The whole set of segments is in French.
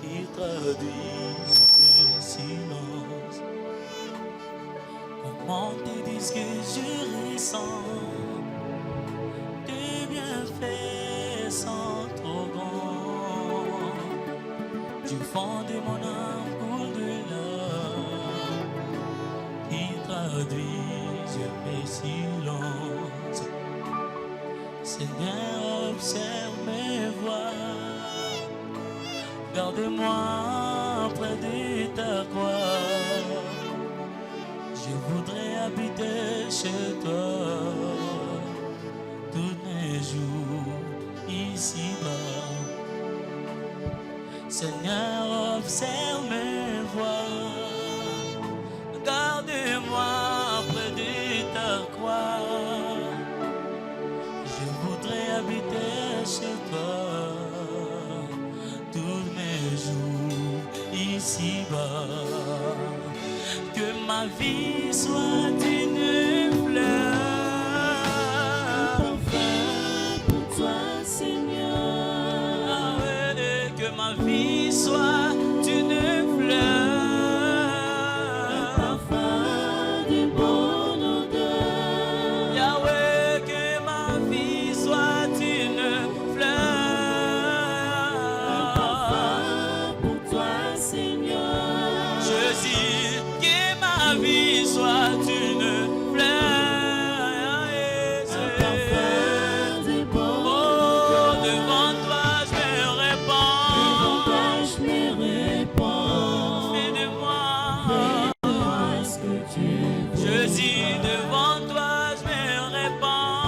qui traduisent le silence. Comment te dire ce que je ressens, tes bienfaits sont trop grands. Du fond de mon âme coule de larmes qui traduisent mes silences. Seigneur, observe mes voix, garde-moi près de ta croix. Je voudrais habiter chez toi tous mes jours ici-bas. Seigneur, observe mes voix, garde-moi près de ta croix. Je voudrais habiter chez toi tous mes jours ici-bas. Que ma vie soit une fleur, parfum pour toi, Seigneur. Ah ouais, que ma vie soit une fleur, Un parfum de bonne odeur. Yahweh, que ma vie soit une fleur, Un parfum pour toi, Seigneur. Jésus, que ma vie soit une fleur, Un parfum de bonne Oh, odeur. devant toi je me Devant toi, répands. je me répands. Fais de moi, Fais-moi ce que tu veux. Jésus, devant toi je me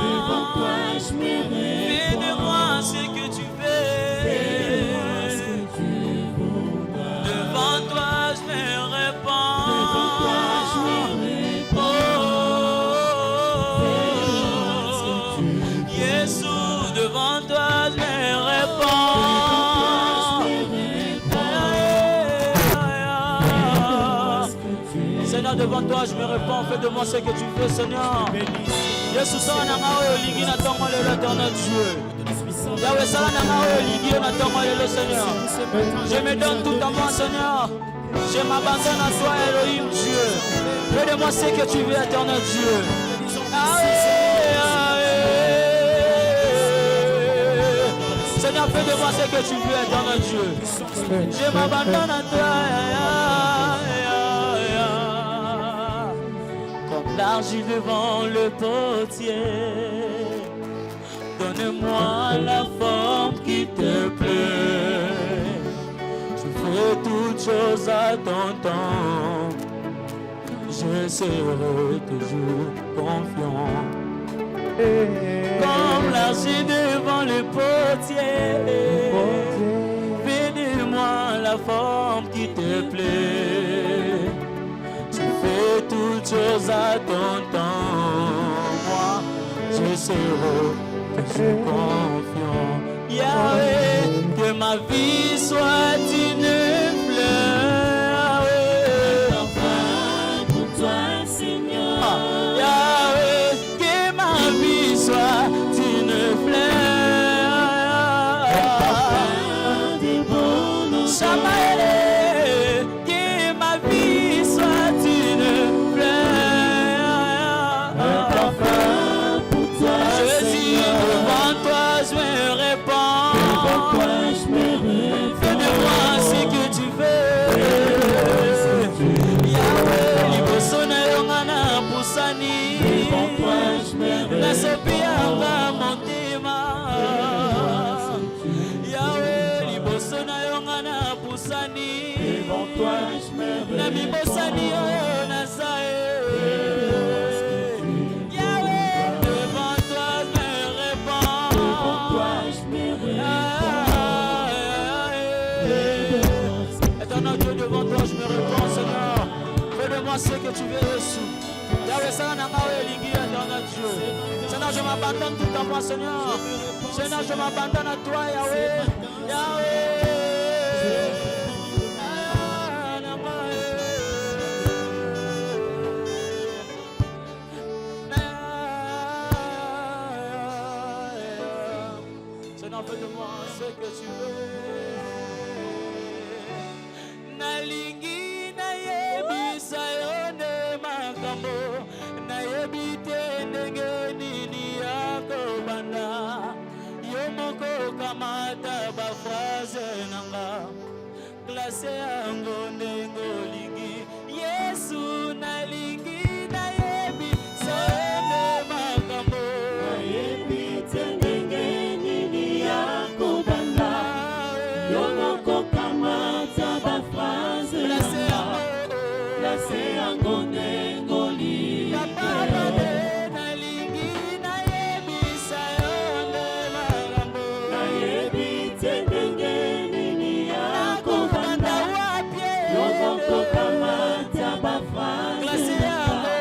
Devant toi, répands. je me Fais de répands. moi ce que tu Fais-moi ce veux. que tu voudras. Devant toi je me Devant toi, je me répands. répands. Fais-moi ce que tu Oh, Jésus, devant toi je me répands. Seigneur, devant toi je me répands. Fais de moi ce que tu veux, Seigneur. Yesu sala na nga oyo olingi na ntongo lelo, éternel Dieu. Yahweh, sala na nga oyo olingi yo na ntongo lelo, Seigneur. Je me donne tout à moi, Seigneur. Je m'abandonne à toi, Elohim Dieu. Fais de moi ce que tu veux, éternel Dieu. Seigneur, fais de moi ce que tu veux, éternel Dieu. Je m'abandonne à toi. Comme l'argile devant le potier, donne-moi la forme qui te plaît. Je ferai toutes choses à ton temps. Je serai toujours confiant. Comme l'argile devant le potier, fais de moi la forme qui te plaît. Tu fais toutes choses à ton temps. Moi, je serai toujours confiant. Yahweh, que ma vie soit une fleur. Un parfum pour toi, Seigneur. Yahweh, que ma vie soit une fleur. Un des bonnes odeurs. Shamaël, que ma vie soit une fleur. Un parfum pour toi, Jésus, Seigneur. devant toi je me répands. Devant toi, je me répands. Fais de moi ce que tu veux. Yahweh, liboso na yo nga na pusani. Devant toi, je me répands. Nasopi yanga motema. Yahweh, liboso na yo nga na pusani. Devant toi, je me Na répands. mibosani oyo naza Yahweh, devant toi je me répands. Devant toi, je me répands. Éternel Dieu, devant toi je me répands, Seigneur. Fais de moi ce que tu veux, Jésus. Yahweh, ça n'a pas élingué, éternel Dieu. Seigneur, je m'abandonne tout à moi, Seigneur. Seigneur, je m'abandonne à toi, Yahweh. Yahweh. Seigneur, fais de moi ce que tu veux. Nalingi nayebisa yone makambo, nayebite ndenge nini yako banda. Yo moko kamata ba phrase nanga, klase yango ndenge olingi. Yesu nalingi nayebisa yone makambo, nayebite ndenge nini yako banda. Yo moko kamata ba phrase nanga, klase yango ndenge olingi. nalingi nayebisa yone makambo, nayebite ndenge nini yako banda. Yo moko kamata ba phrase nanga,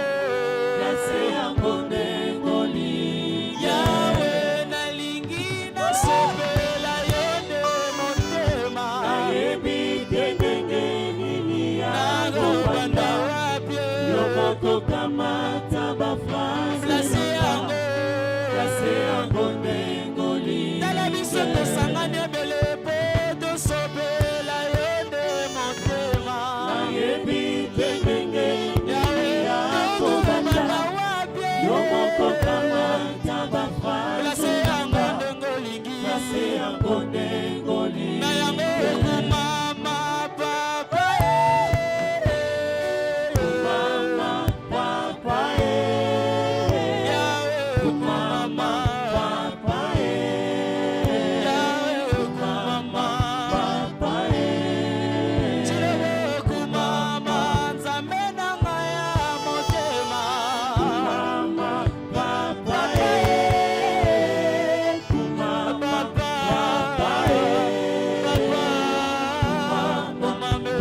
klase yango ndenge olingi. Yahweh nalingi nasepela yone motema, nayebite ndenge nini yako banda. Yo moko kamata ba phrase Place nanga, yango, klase yango ndenge olingi. tala biso tosangani ebele po tosopela yone motema. nayebite ndenge nini Yahweh yako banda. Yo moko kamata ba place phrase yango nanga, ndenge olingi. klase yango ndenge olingi. Na yango kumama papa Mama, papa, Yahweh kumama, papa, Yahweh kumama, papa, Chilebe kumama, Nzambe na ngai ya motema. mama, papa, Papa, papa, kumame.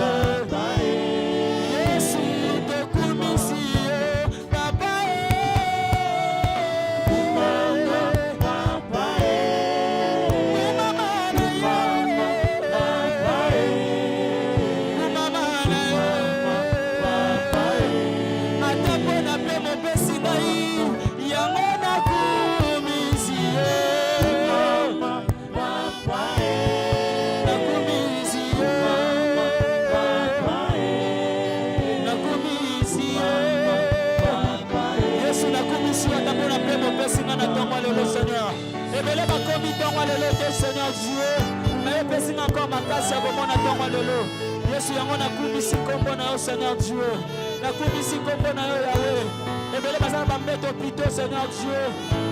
Yesu tokumisi yo, papa kumama na yo, kumama na yo. Ata mpona mpe mopesi ngai, yango nakumisi yo. Nakumisi yo. Nakumisi yo. Yesu nakumisi yo ata mpona mpe mopesi ngai na ntongo lelo Seigneur. Ebele bakomi ntongo lelo te Seigneur Dieu, mais epesi ngai encore makasi ya komona ntongo lelo. Yesu yango nakumisi kombo na yo Seigneur Dieu. Nakumisi kombo na yo Yahweh. Ebele bazala bambeto plutôt Seigneur Dieu,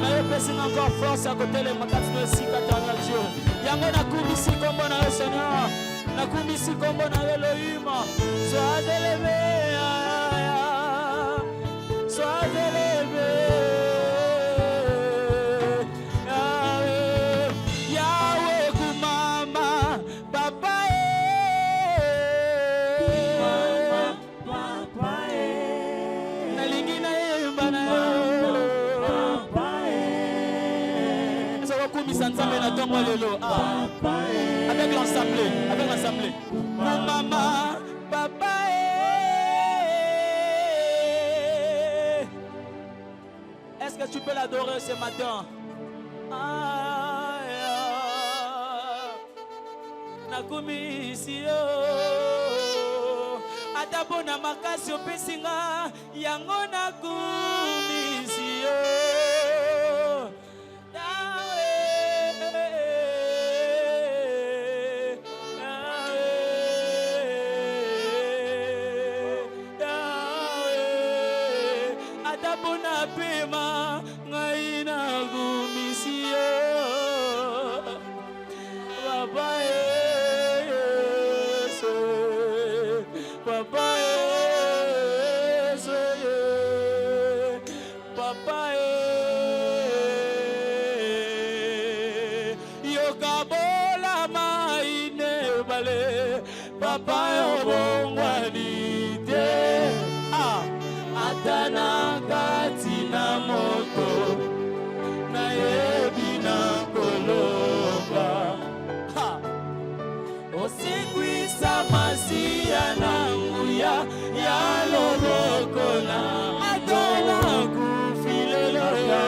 mais epesi ngai encore force ya kotelema kati na esika Seigneur Dieu. Yango nakumisi kombo na yo Seigneur. Nakumisi kombo na yo Elohim. Sois élevé, sois élevé. Yahweh, Yahweh kumama, papa nalingi nayemba na yo. Eza kokumisa Nzambe na ntongo lelo. Avec l'ensemble, avec l'ensemble. Mama, papa. Est-ce que tu peux l'adorer ce matin? Nakumisi yo, ata mpona makasi opesi nga, yango nakumisi yo. Ata mpona pema ngai nakumisi yo. Papa Yesu, Papa Yesu, Papa yokabola maine bale, Papa yobongwanite, atana kati na moto, na yebi na koloba. Osikuisa masia na nguya ya loboko na atona kufilelo ya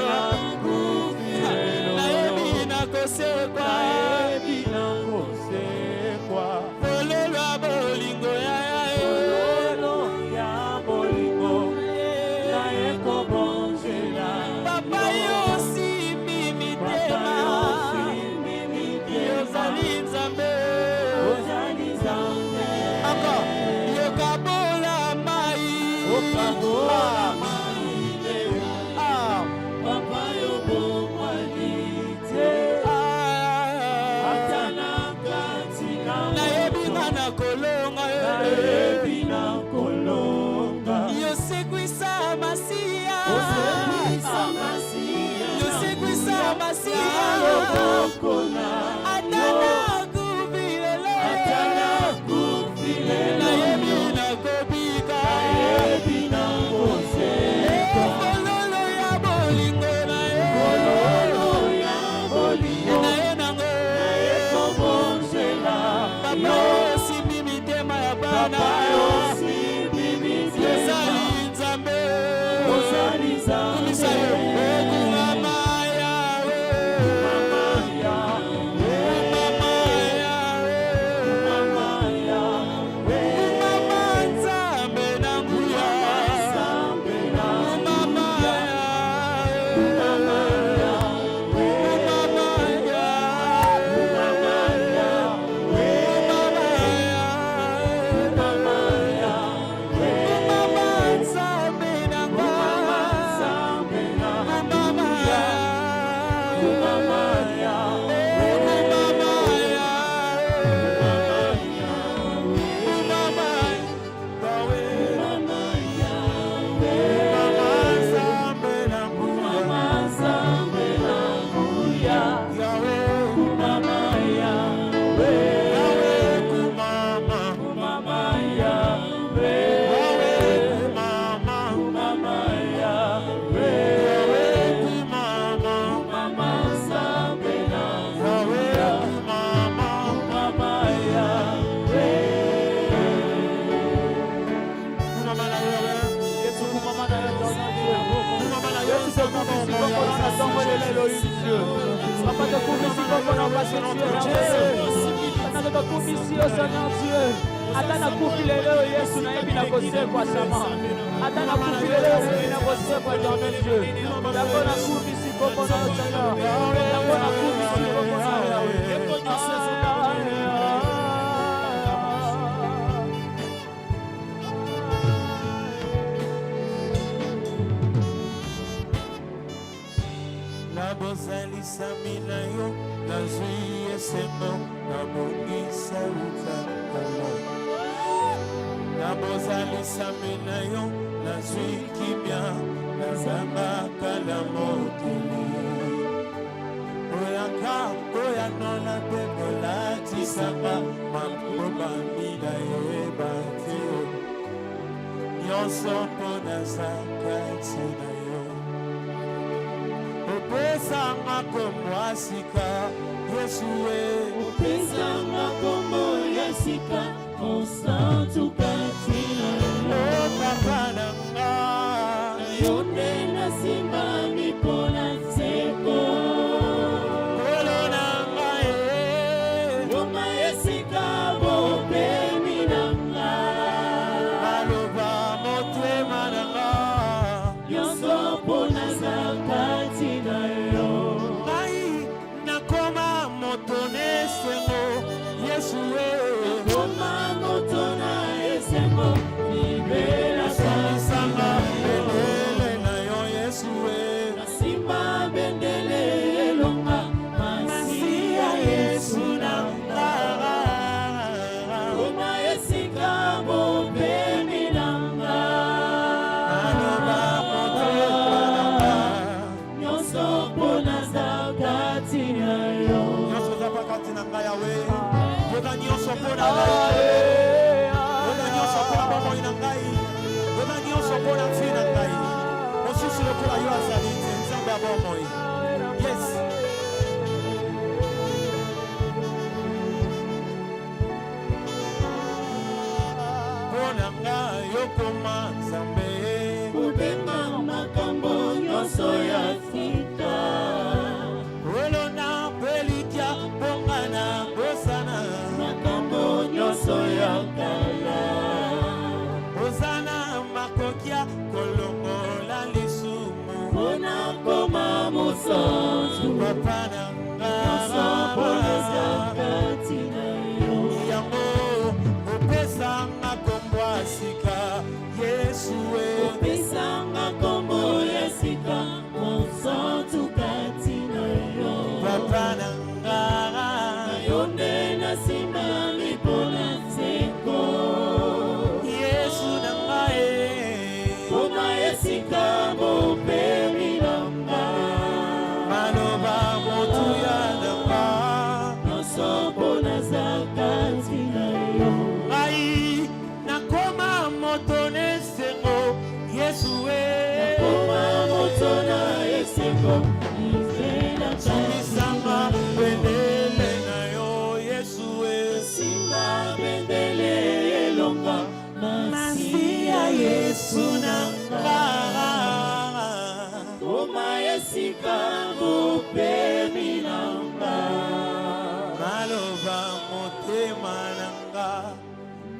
nayebi na kosekwa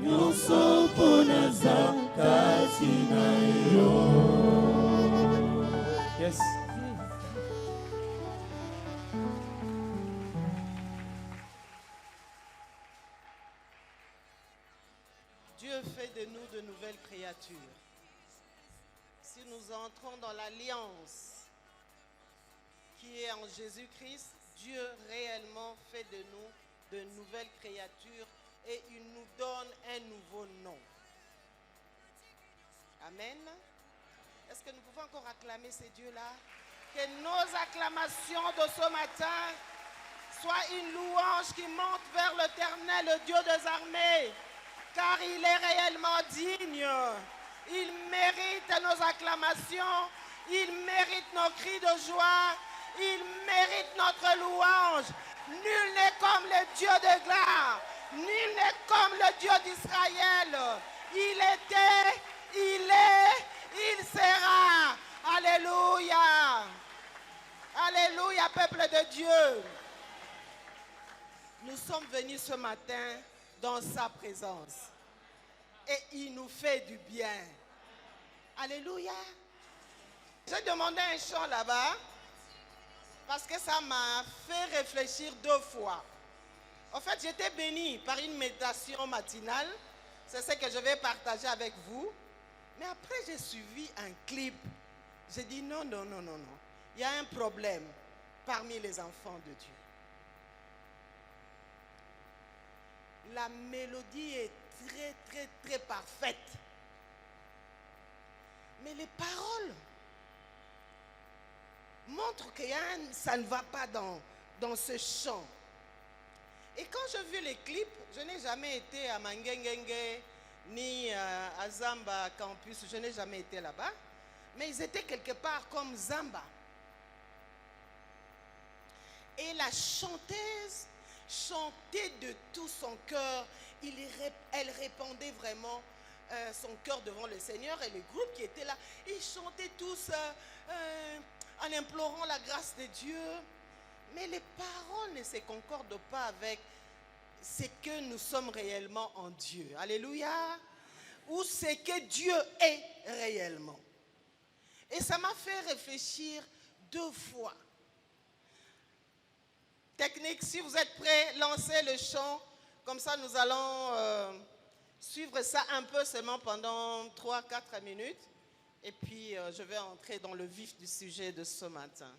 nyonso mpo naza kati na yo. Yes. Dieu fait de nous de nouvelles créatures. Si nous entrons dans l'alliance qui est en Jésus-Christ, Dieu réellement fait de nous de nouvelles créatures et il nous donne un nouveau nom. Amen. Est-ce que nous pouvons encore acclamer ces dieux-là? Que nos acclamations de ce matin soient une louange qui monte vers l'Éternel, le Dieu des armées, car il est réellement digne. Il mérite nos acclamations, il mérite nos cris de joie, il mérite notre louange. Nul n'est comme le Dieu de gloire, nul n'est comme le Dieu d'Israël. Il était, il est, il sera. Alléluia. Alléluia, peuple de Dieu. Nous sommes venus ce matin dans sa présence. Et il nous fait du bien. Alléluia. J'ai demandé un chant là-bas parce que ça m'a fait réfléchir 2 fois. En fait, j'étais bénie par une méditation matinale. C'est ce que je vais partager avec vous. Mais après, j'ai suivi un clip. J'ai dit non. Il y a un problème parmi les enfants de Dieu. La mélodie est très parfaite. Mais les paroles montrent que ça ne va pas dans ce chant. Et quand j'ai vu les clips, je n'ai jamais été à Mangengenge ni à Zamba Campus, je n'ai jamais été là-bas. Mais ils étaient quelque part comme Zamba. Et la chanteuse chantait de tout son cœur. Elle répandait vraiment son cœur devant le Seigneur. Et le groupe qui était là, ils chantaient tous en implorant la grâce de Dieu. Mais les paroles ne se concordent pas avec ce que nous sommes réellement en Dieu. Alléluia. Ou ce que Dieu est réellement. Et ça m'a fait réfléchir 2 fois. Technique, si vous êtes prêts, lancez le chant. Comme ça, nous allons suivre ça un peu seulement pendant 3-4 minutes. Et puis, je vais entrer dans le vif du sujet de ce matin.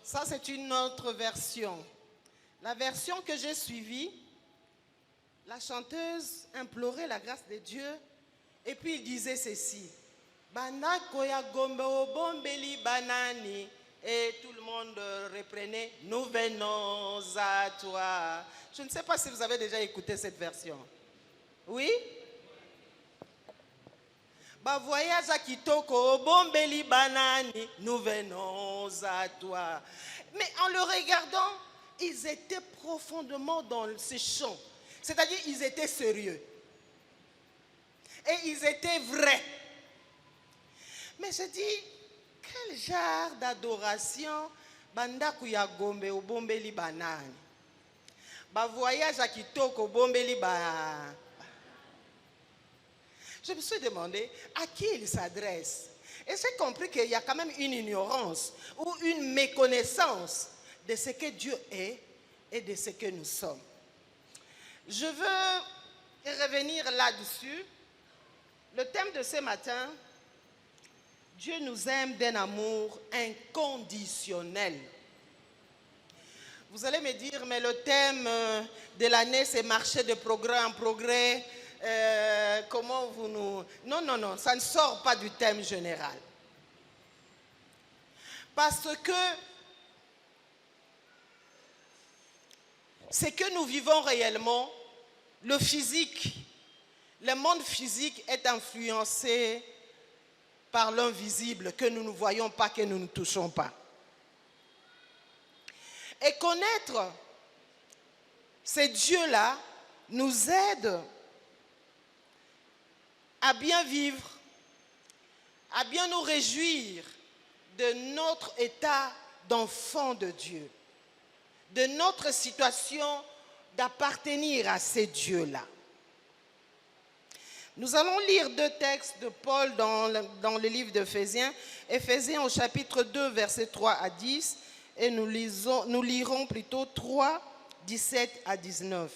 Ça, c'est une autre version. La version que j'ai suivie, la chanteuse implorait la grâce de Dieu et puis il disait ceci. Banakoya gombe obombeli banani. Et tout le monde reprenait, nous venons à toi. Je ne sais pas si vous avez déjà écouté cette version. Oui? Ba voyage à Kitoko, bombeli banani, nous venons à toi. Mais en le regardant, ils étaient profondément dans ce chant. C'est-à-dire, ils étaient sérieux. Et ils étaient vrais. Mais je dis, quel genre d'adoration bandaku ya gombe au bombeli banani. Ba voyage à Kitoko, bombeli banani. Je me suis demandé à qui il s'adresse. Et j'ai compris qu'il y a quand même une ignorance ou une méconnaissance de ce que Dieu est et de ce que nous sommes. Je veux revenir là-dessus. Le thème de ce matin, Dieu nous aime d'un amour inconditionnel. Vous allez me dire, mais le thème de l'année, c'est marcher de progrès en progrès. Comment vous nous... Non, non, non, ça ne sort pas du thème général. Parce que ce que nous vivons réellement, le physique, le monde physique est influencé par l'invisible que nous ne voyons pas, que nous ne touchons pas. Et connaître ces dieux-là nous aide à bien vivre, à bien nous réjouir de notre état d'enfant de Dieu, de notre situation d'appartenir à ces dieux-là. Nous allons lire 2 textes de Paul dans le livre d'Éphésiens. Éphésiens au chapitre 2, versets 3 à 10. Et nous lirons plutôt 3, 17 à 19.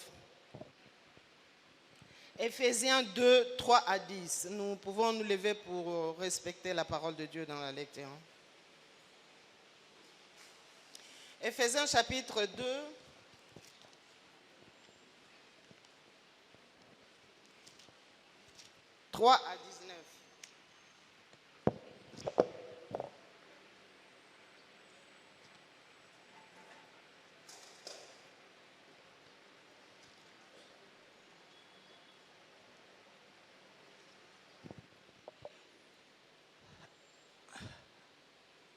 Éphésiens 2, 3 à 10. Nous pouvons nous lever pour respecter la parole de Dieu dans la lecture. Éphésiens chapitre 2. « 3 à 19.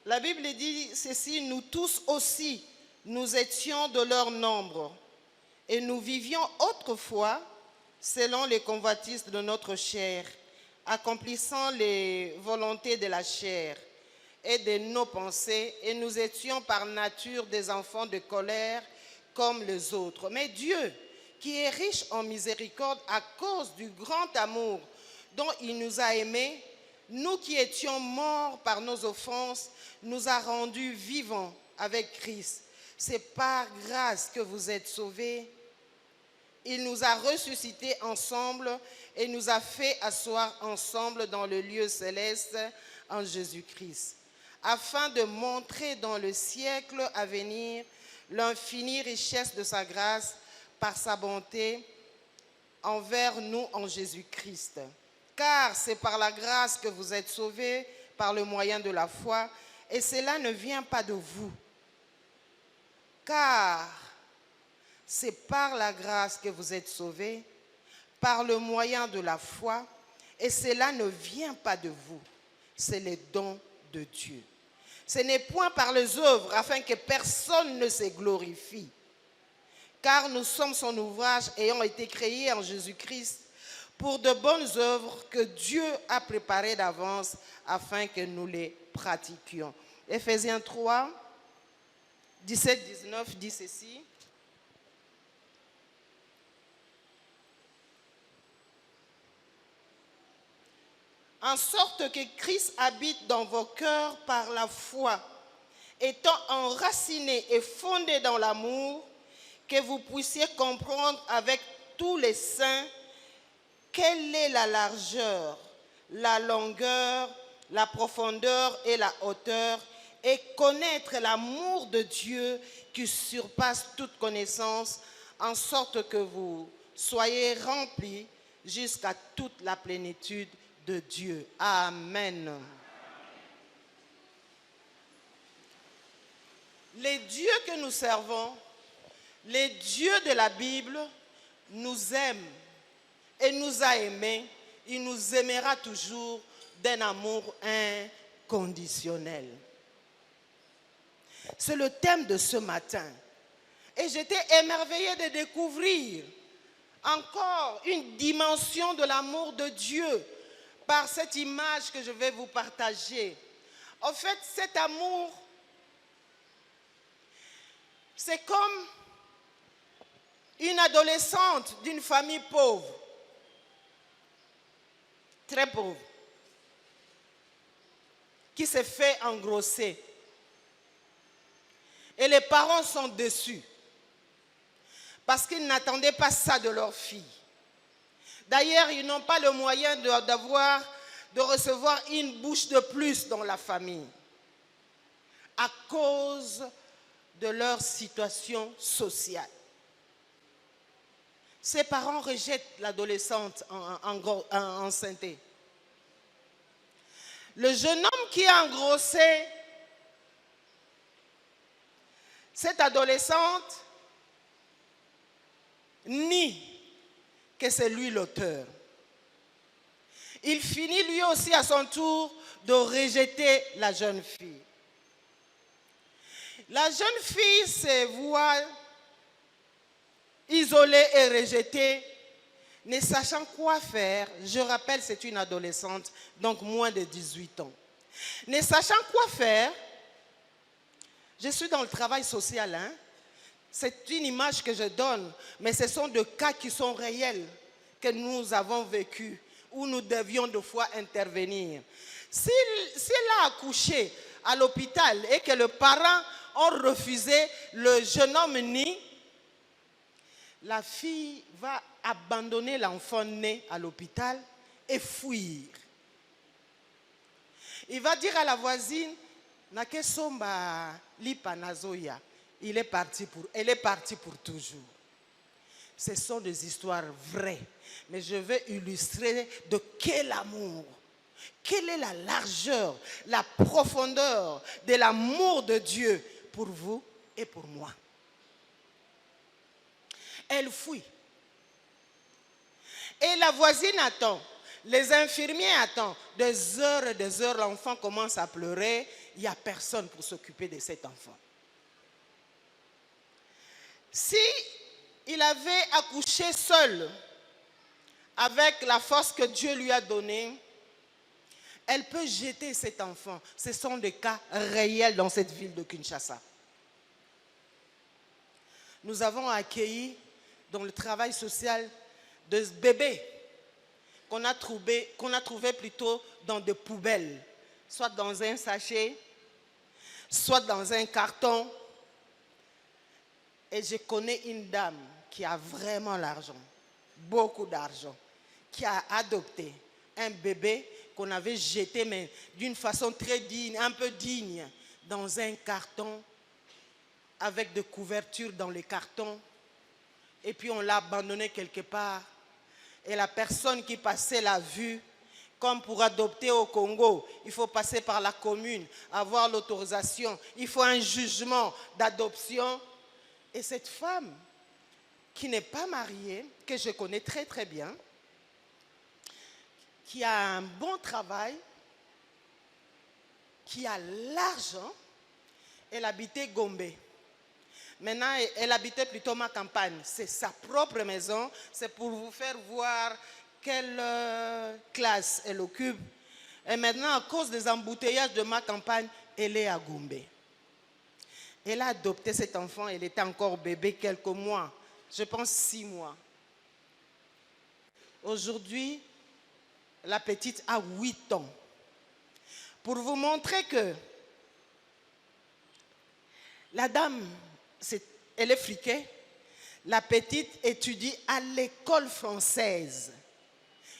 La Bible dit ceci, nous tous aussi, nous étions de leur nombre et nous vivions autrefois selon les convoitises de notre chair, accomplissant les volontés de la chair et de nos pensées, et nous étions par nature des enfants de colère comme les autres. Mais Dieu, qui est riche en miséricorde à cause du grand amour dont il nous a aimés, nous qui étions morts par nos offenses, nous a rendus vivants avec Christ. C'est par grâce que vous êtes sauvés. Il nous a ressuscités ensemble et nous a fait asseoir ensemble dans le lieu céleste en Jésus-Christ, afin de montrer dans le siècle à venir l'infinie richesse de sa grâce par sa bonté envers nous en Jésus-Christ. Car c'est par la grâce que vous êtes sauvés par le moyen de la foi, et cela ne vient pas de vous. Car c'est par la grâce que vous êtes sauvés, par le moyen de la foi, et cela ne vient pas de vous, c'est le don de Dieu. Ce n'est point par les œuvres, afin que personne ne se glorifie. Car nous sommes son ouvrage, ayant été créés en Jésus-Christ, pour de bonnes œuvres que Dieu a préparées d'avance, afin que nous les pratiquions. Éphésiens 3, 17-19 dit ceci. En sorte que Christ habite dans vos cœurs par la foi, étant enraciné et fondé dans l'amour, que vous puissiez comprendre avec tous les saints quelle est la largeur, la longueur, la profondeur et la hauteur, et connaître l'amour de Dieu qui surpasse toute connaissance, en sorte que vous soyez remplis jusqu'à toute la plénitude de Dieu. Amen. Les dieux que nous servons, les dieux de la Bible, nous aiment et nous a aimés. Il nous aimera toujours d'un amour inconditionnel. C'est le thème de ce matin. Et j'étais émerveillée de découvrir encore une dimension de l'amour de Dieu par cette image que je vais vous partager. En fait, cet amour, c'est comme une adolescente d'une famille pauvre, très pauvre, qui s'est fait engrosser. Et les parents sont déçus. parce qu'ils n'attendaient pas ça de leur fille. D'ailleurs, ils n'ont pas le moyen de recevoir une bouche de plus dans la famille à cause de leur situation sociale. Ses parents rejettent l'adolescente enceinte. Le jeune homme qui a engrossé cette adolescente nie que c'est lui l'auteur. Il finit lui aussi à son tour de rejeter la jeune fille. La jeune fille se voit isolée et rejetée, ne sachant quoi faire. Je rappelle, c'est une adolescente, donc moins de 18 ans. Ne sachant quoi faire, je suis dans le travail social, hein? C'est une image que je donne, mais ce sont des cas qui sont réels, que nous avons vécus, où nous devions de fois intervenir. Si elle a accouché à l'hôpital et que les parents ont refusé le jeune homme né, la fille va abandonner l'enfant né à l'hôpital et fuir. Il va dire à la voisine, Nakesomba lipa nazoya. Elle est partie pour toujours. Ce sont des histoires vraies. Mais je vais illustrer de quel amour, quelle est la largeur, la profondeur de l'amour de Dieu pour vous et pour moi. Elle fuit. Et la voisine attend. Les infirmiers attendent. Des heures et des heures, l'enfant commence à pleurer. Il n'y a personne pour s'occuper de cet enfant. Si il avait accouché seul, avec la force que Dieu lui a donnée, elle peut jeter cet enfant. Ce sont des cas réels dans cette ville de Kinshasa. Nous avons accueilli dans le travail social des bébés qu'on a trouvé plutôt dans des poubelles, soit dans un sachet, soit dans un carton. Et je connais une dame qui a vraiment l'argent, beaucoup d'argent, qui a adopté un bébé qu'on avait jeté, mais d'une façon très digne, un peu digne, dans un carton, avec des couvertures dans les cartons. Et puis on l'a abandonné quelque part. Et la personne qui passait l'a vue. Comme pour adopter au Congo, il faut passer par la commune, avoir l'autorisation. Il faut un jugement d'adoption. Et cette femme, qui n'est pas mariée, que je connais très très bien, qui a un bon travail, qui a l'argent, elle habitait Gombe. Maintenant, elle habitait plutôt ma campagne. C'est sa propre maison. C'est pour vous faire voir quelle classe elle occupe. Et maintenant, à cause des embouteillages de ma campagne, elle est à Gombe. Elle a adopté cet enfant. Elle était encore bébé quelques mois. Je pense 6 mois. Aujourd'hui, la petite a 8 ans. Pour vous montrer que la dame, elle est friquée. La petite étudie à l'école française.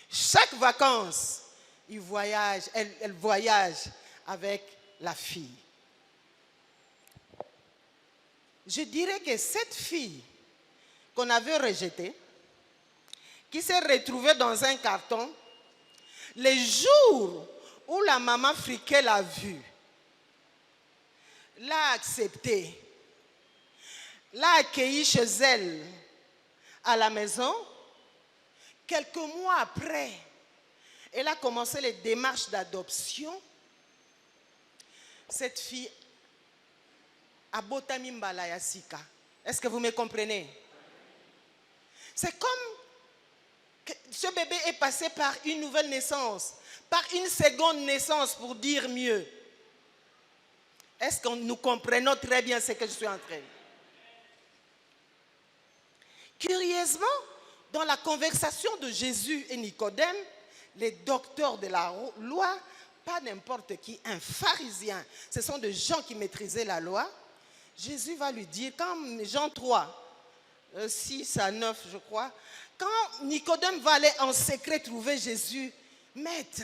Chaque vacances, elle voyage avec la fille. Je dirais que cette fille qu'on avait rejetée, qui s'est retrouvée dans un carton, les jours où la maman friquée l'a vue, l'a acceptée, l'a accueillie chez elle à la maison. Quelques mois après, elle a commencé les démarches d'adoption. Cette fille a botami mbala ya sika. Est-ce que vous me comprenez? C'est comme que ce bébé est passé par une nouvelle naissance, par une seconde naissance pour dire mieux. Est-ce que nous comprenons très bien ce que je suis en train de dire? Curieusement, dans la conversation de Jésus et Nicodème, les docteurs de la loi, pas n'importe qui, un pharisien, ce sont des gens qui maîtrisaient la loi. Jésus va lui dire, comme Jean 3, 6 à 9, je crois. Quand Nicodème va aller en secret trouver Jésus, Maître,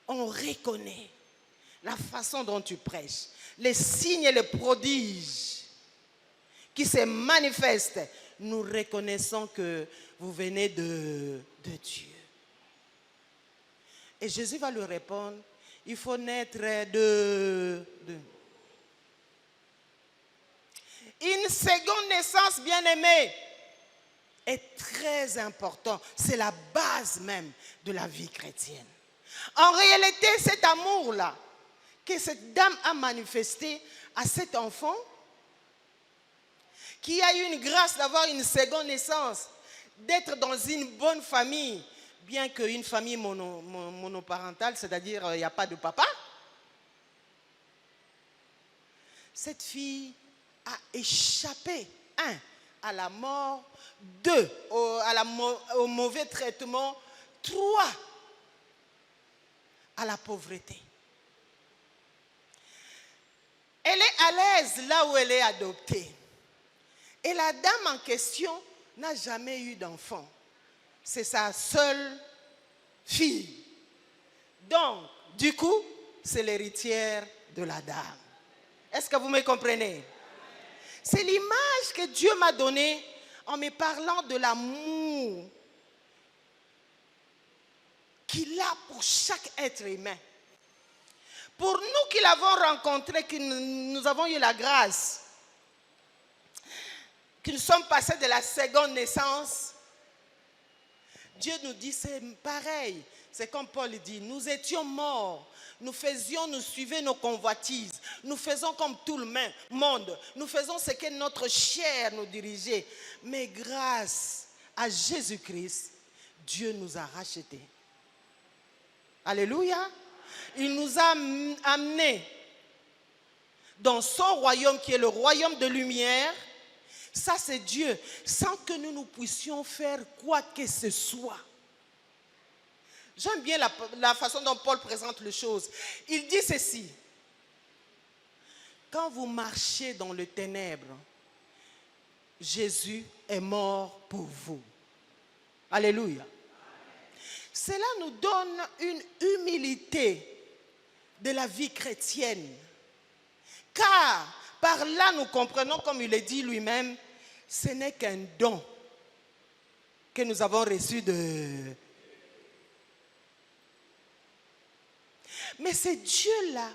on reconnaît la façon dont tu prêches, les signes et les prodiges qui se manifestent. Nous reconnaissons que vous venez de Dieu. Et Jésus va lui répondre, il faut naître de... Une seconde naissance, bien-aimée, est très important. C'est la base même de la vie chrétienne. En réalité, cet amour-là que cette dame a manifesté à cet enfant, qui a eu une grâce d'avoir une seconde naissance, d'être dans une bonne famille, bien qu'une famille monoparentale, c'est-à-dire il n'y a pas de papa, cette fille a échappé, 1, à la mort, 2, au mauvais traitement, 3, à la pauvreté. Elle est à l'aise là où elle est adoptée. Et la dame en question n'a jamais eu d'enfant. C'est sa seule fille. Donc, du coup, c'est l'héritière de la dame. Est-ce que vous me comprenez? C'est l'image que Dieu m'a donnée en me parlant de l'amour qu'il a pour chaque être humain. Pour nous qui l'avons rencontré, que nous avons eu la grâce, que nous sommes passés de la seconde naissance, Dieu nous dit c'est pareil. C'est comme Paul dit, nous étions morts. Nous suivions nos convoitises. Nous faisons comme tout le monde. Nous faisons ce que notre chair nous dirigeait. Mais grâce à Jésus-Christ, Dieu nous a rachetés. Alléluia. Il nous a amenés dans son royaume qui est le royaume de lumière. Ça, c'est Dieu. Sans que nous puissions faire quoi que ce soit. J'aime bien la façon dont Paul présente les choses. Il dit ceci. Quand vous marchez dans les ténèbres, Jésus est mort pour vous. Alléluia. Cela nous donne une humilité de la vie chrétienne. Car par là, nous comprenons, comme il le dit lui-même, ce n'est qu'un don que nous avons reçu de... Mais ce Dieu-là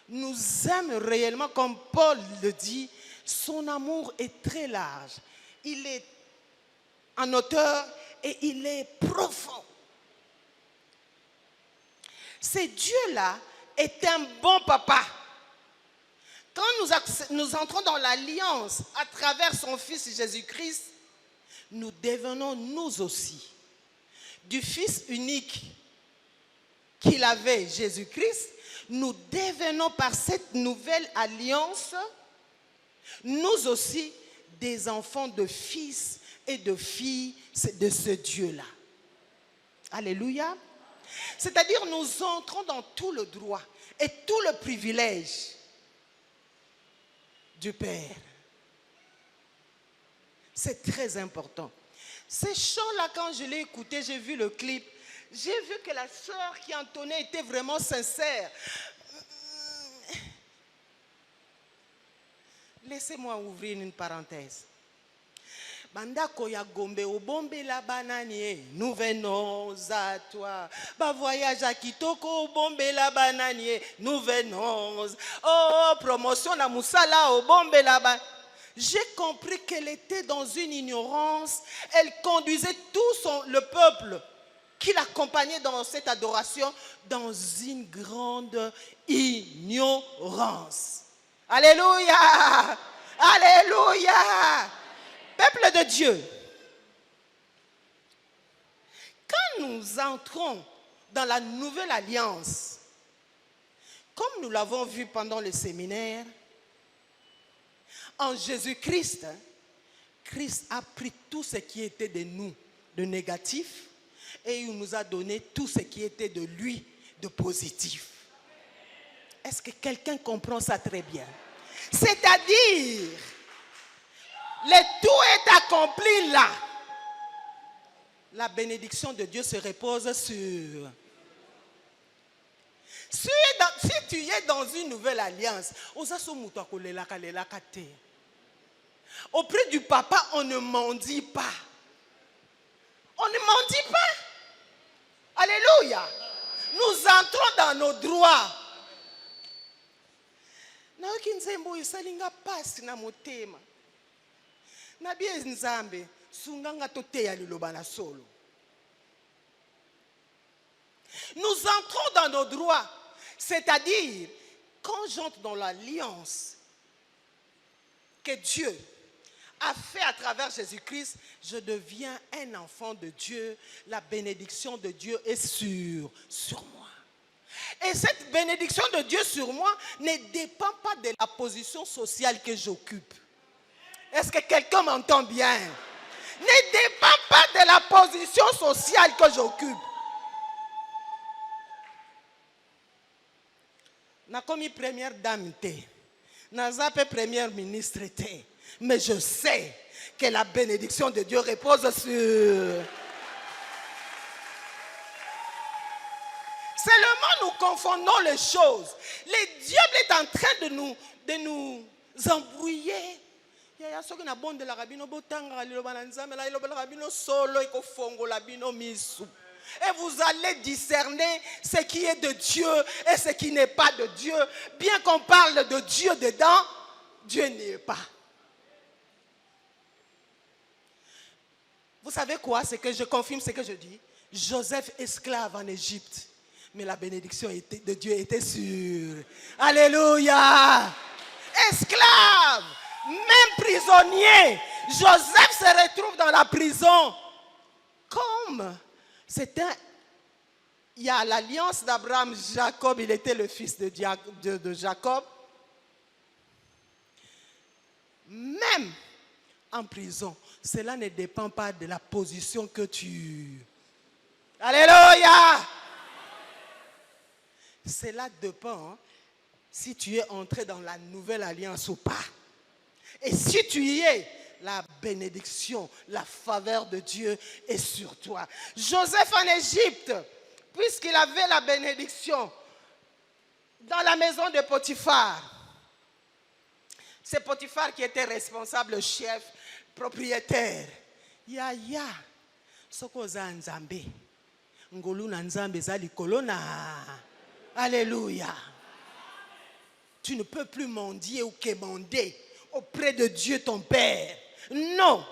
nous aime réellement, comme Paul le dit, son amour est très large. Il est en hauteur et il est profond. Ce Dieu-là est un bon papa. Quand nous entrons dans l'alliance à travers son Fils Jésus-Christ, nous devenons nous aussi du Fils unique qu'il avait, Jésus-Christ. Nous devenons par cette nouvelle alliance, nous aussi, des enfants de fils et de filles de ce Dieu-là. Alléluia. C'est-à-dire nous entrons dans tout le droit et tout le privilège du Père. C'est très important. Ces chants-là, quand je l'ai écouté, j'ai vu le clip, j'ai vu que la sœur qui entonnait était vraiment sincère. Laissez-moi ouvrir une parenthèse. Bandako ya Gombe obombe la bananier, nous venons à toi. Ba voyage à Kitoko obombe la bananier, nous venons. Oh, promotion na Moussala obombe la bananier. J'ai compris qu'elle était dans une ignorance. Elle conduisait tout le peuple qui l'accompagnait dans cette adoration dans une grande ignorance. Alléluia! Alléluia! Peuple de Dieu, quand nous entrons dans la nouvelle alliance, comme nous l'avons vu pendant le séminaire, en Jésus-Christ, Christ a pris tout ce qui était de nous, de négatif, et il nous a donné tout ce qui était de lui, de positif. Est-ce que quelqu'un comprend ça très bien? C'est-à-dire, tout est accompli là. La bénédiction de Dieu se repose sur. Si tu es dans une nouvelle alliance, auprès du papa, on ne mendie pas. On ne mendie pas. Alléluia. Nous entrons dans nos droits. Naoki nzembo isalinga pasi na motema. Nabi nzambe sunganga toteya liloba na solo. Nous entrons dans nos droits. C'est-à-dire, quand j'entre dans l'alliance que Dieu a fait à travers Jésus-Christ, je deviens un enfant de Dieu. La bénédiction de Dieu est sur moi. Et cette bénédiction de Dieu sur moi ne dépend pas de la position sociale que j'occupe. Est-ce que quelqu'un m'entend bien? Ne dépend pas de la position sociale que j'occupe. Na komi première dame te, nazape première ministre te, mais je sais que la bénédiction de Dieu repose sur. Seulement nous confondons les choses. Le diable est en train de nous embrouiller. Il y a ceux qui n'ont pas de la rabino botanga, la rabino solo et kofongo la bino misu. Et vous allez discerner ce qui est de Dieu et ce qui n'est pas de Dieu. Bien qu'on parle de Dieu dedans, Dieu n'y est pas. Vous savez quoi? C'est que je confirme ce que je dis. Joseph, esclave en Égypte. Mais la bénédiction de Dieu était sûre. Alléluia. Esclave, même prisonnier. Joseph se retrouve dans la prison. Comme il y a l'alliance d'Abraham, Jacob, il était le fils de Jacob. Même en prison, cela ne dépend pas de la position que tu... Alléluia! Cela dépend si tu es entré dans la nouvelle alliance ou pas. Et si tu y es, la bénédiction, la faveur de Dieu est sur toi. Joseph en Égypte, puisqu'il avait la bénédiction dans la maison de Potiphar. C'est Potiphar qui était responsable, chef, propriétaire. Yaya, soko za nzambe, ngolu na nzambe za likolo na. Alléluia. Tu ne peux plus mendier ou quémander auprès de Dieu ton Père. Non.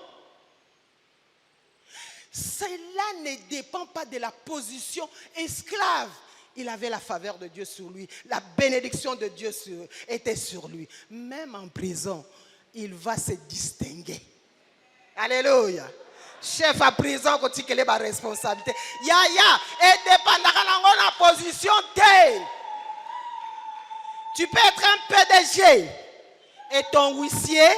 Cela ne dépend pas de la position esclave. Il avait la faveur de Dieu sur lui. La bénédiction de Dieu était sur lui. Même en prison, il va se distinguer. Alléluia. Chef à prison, quand il a la responsabilité. Yaya, et dépendant de la position telle. Tu peux être un PDG et ton huissier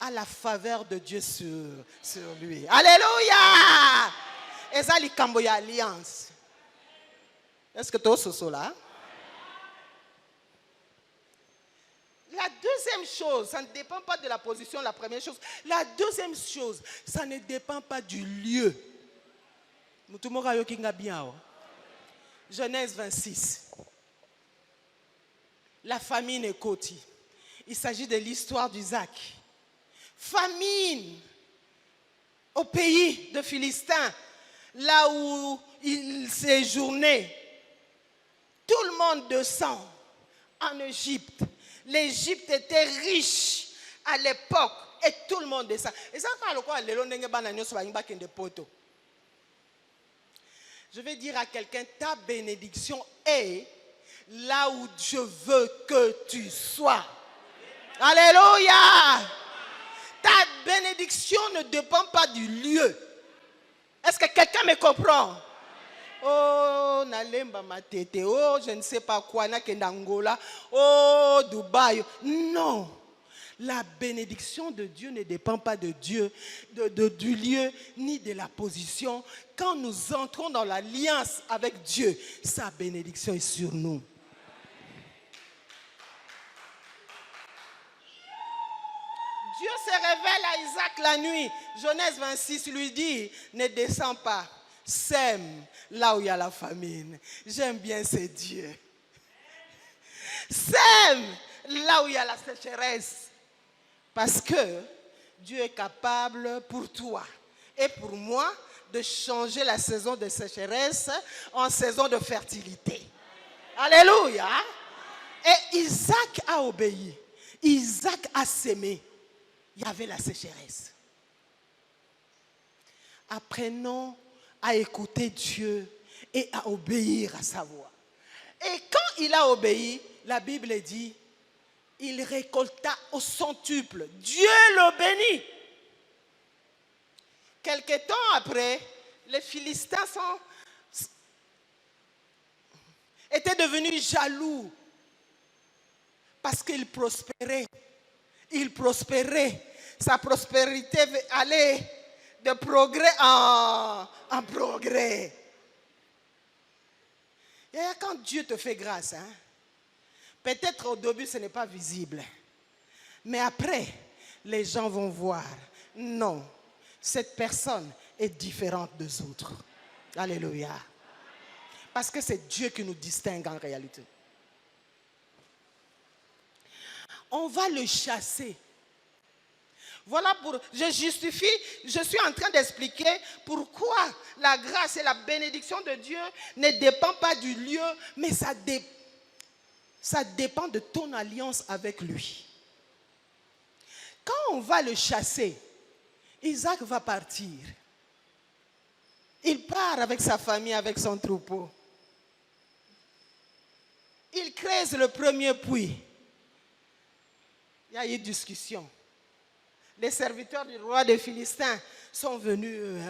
a la faveur de Dieu sur lui. Alléluia! Et ça, il y a alliance. Est-ce que tu as ce là? La deuxième chose, ça ne dépend pas de la position, la première chose. La deuxième chose, ça ne dépend pas du lieu. Genèse 26. La famine est côté. Il s'agit de l'histoire d'Isaac. Famine au pays de Philistins, là où il séjournait. Tout le monde descend en Égypte. L'Égypte était riche à l'époque et tout le monde descend. Et ça, je vais dire à quelqu'un, ta bénédiction est là où Dieu veut que tu sois. Alléluia! Ta bénédiction ne dépend pas du lieu. Est-ce que quelqu'un me comprend? Oh, Nalemba Matete, oh, je ne sais pas quoi, Angola, oh, Dubaï. Non. La bénédiction de Dieu ne dépend pas de Dieu, du lieu, ni de la position. Quand nous entrons dans l'alliance avec Dieu, sa bénédiction est sur nous. Dieu se révèle à Isaac la nuit. Genèse 26 lui dit, ne descends pas, sème là où il y a la famine. J'aime bien ces dieux. Sème là où il y a la sécheresse. Parce que Dieu est capable pour toi et pour moi de changer la saison de sécheresse en saison de fertilité. Alléluia. Et Isaac a obéi. Isaac a sémé. Il y avait la sécheresse. Apprenons à écouter Dieu et à obéir à sa voix. Et quand il a obéi, la Bible dit, il récolta au centuple. Dieu le bénit. Quelque temps après, les Philistins étaient devenus jaloux parce qu'ils prospéraient. Ils prospéraient. Sa prospérité allait de progrès en progrès. Et quand Dieu te fait grâce, hein, peut-être au début ce n'est pas visible, mais après, les gens vont voir, non, cette personne est différente des autres. Alléluia. Parce que c'est Dieu qui nous distingue en réalité. On va le chasser. Voilà pour, je suis en train d'expliquer pourquoi la grâce et la bénédiction de Dieu ne dépendent pas du lieu, mais ça dépend de ton alliance avec lui. Quand on va le chasser, Isaac va partir. Il part avec sa famille, avec son troupeau. Il creuse le premier puits. Il y a eu discussion. Les serviteurs du roi des Philistins sont venus.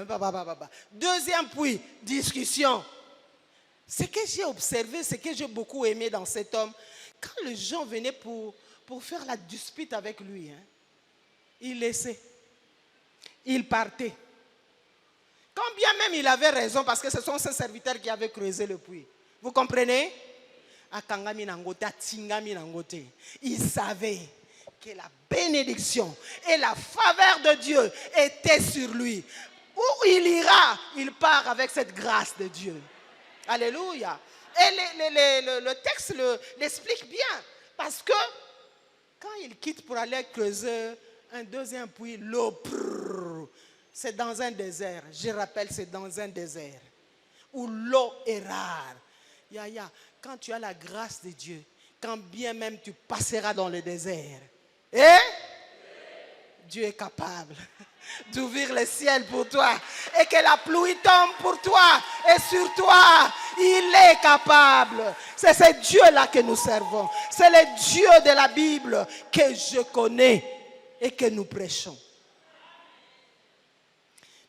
Deuxième puits, discussion. Ce que j'ai observé, ce que j'ai beaucoup aimé dans cet homme, quand les gens venaient pour faire la dispute avec lui, hein, il laissait. Il partait. Quand bien même il avait raison, parce que ce sont ses serviteurs qui avaient creusé le puits. Vous comprenez? Il savait que la bénédiction et la faveur de Dieu étaient sur lui. Où il ira, il part avec cette grâce de Dieu. Alléluia. Et le texte l'explique bien. Parce que quand il quitte pour aller creuser un deuxième puits, l'eau, c'est dans un désert. Je rappelle, c'est dans un désert où l'eau est rare. Quand tu as la grâce de Dieu, quand bien même tu passeras dans le désert, Dieu est capable d'ouvrir le ciel pour toi et que la pluie tombe pour toi et sur toi. Il est capable. C'est ce Dieu-là que nous servons. C'est le Dieu de la Bible que je connais et que nous prêchons.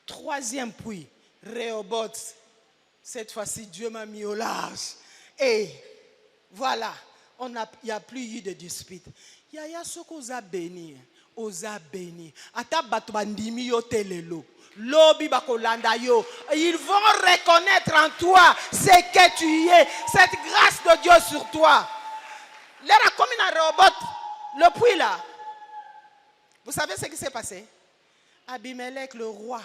Troisième puits, Rehoboth. Cette fois-ci, Dieu m'a mis au large. Et voilà, il n'y a plus eu de dispute. Il y a ce qu'on a béni. Osa béni. Ata batubandimi yo telelo. Lobi bakolanda yo. Ils vont reconnaître en toi ce que tu es. Cette grâce de Dieu sur toi. L'air a comme une Rehoboth. Le puits là. Vous savez ce qui s'est passé? Abimelech, le roi,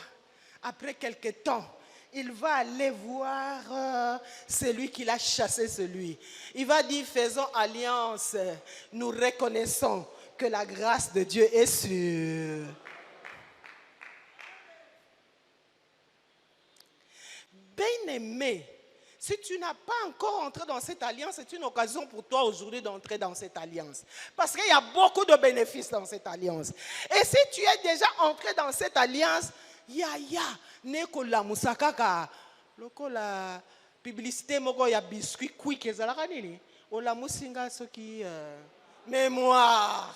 après quelque temps, il va aller voir celui qui l'a chassé, celui. Il va dire, faisons alliance. Nous reconnaissons que la grâce de Dieu est sûre. Bien-aimé, si tu n'as pas encore entré dans cette alliance, c'est une occasion pour toi aujourd'hui d'entrer dans cette alliance. Parce qu'il y a beaucoup de bénéfices dans cette alliance. Et si tu es déjà entré dans cette alliance, nekola musakaka lokola publicité moko ya biscuit quick ezalaka nini ola musinga soki mémoire.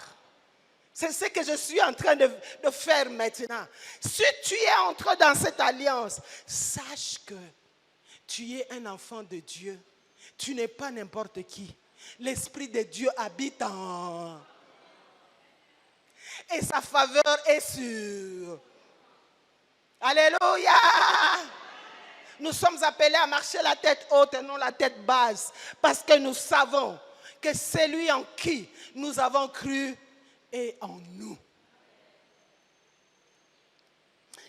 C'est ce que je suis en train de faire maintenant. Si tu es entré dans cette alliance, sache que tu es un enfant de Dieu. Tu n'es pas n'importe qui. L'Esprit de Dieu habite en... Et sa faveur est sûre. Alléluia. Nous sommes appelés à marcher la tête haute et non la tête basse. Parce que nous savons que celui en qui nous avons cru est en nous.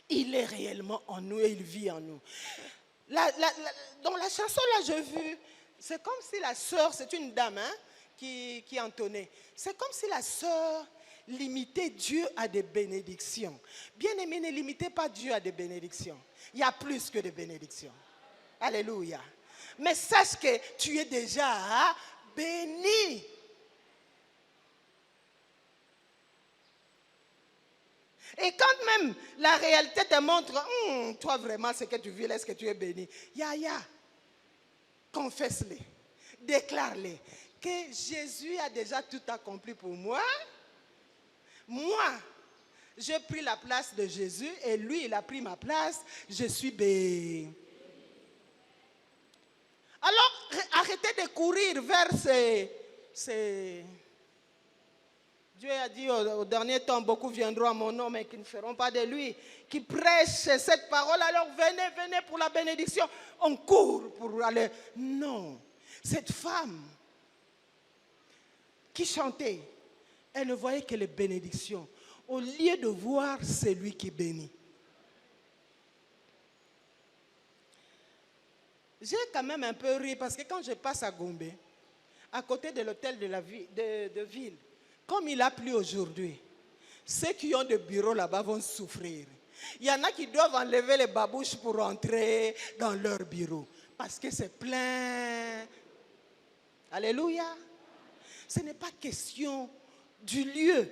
Il est réellement en nous et il vit en nous. Dans la chanson, là, j'ai vu, c'est comme si la sœur, c'est une dame qui entonnait. C'est comme si la sœur limitait Dieu à des bénédictions. Bien-aimé, ne limitez pas Dieu à des bénédictions. Il y a plus que des bénédictions. Alléluia. Mais sache que tu es déjà béni. Et quand même la réalité te montre, toi vraiment ce que tu vis, est-ce que tu es béni? Yaya, confesse-le, déclare-le que Jésus a déjà tout accompli pour moi. Moi, j'ai pris la place de Jésus et lui, il a pris ma place. Je suis béni. Alors, arrêtez de courir vers ces Dieu a dit au dernier temps, beaucoup viendront à mon nom, mais qui ne feront pas de lui, qui prêchent cette parole. Alors venez pour la bénédiction. On court pour aller. Non. Cette femme qui chantait, elle ne voyait que les bénédictions, au lieu de voir celui qui bénit. J'ai quand même un peu ri parce que quand je passe à Gombe, à côté de l'hôtel de ville, comme il a plu aujourd'hui, ceux qui ont des bureaux là-bas vont souffrir. Il y en a qui doivent enlever les babouches pour entrer dans leur bureau parce que c'est plein. Alléluia. Ce n'est pas question du lieu.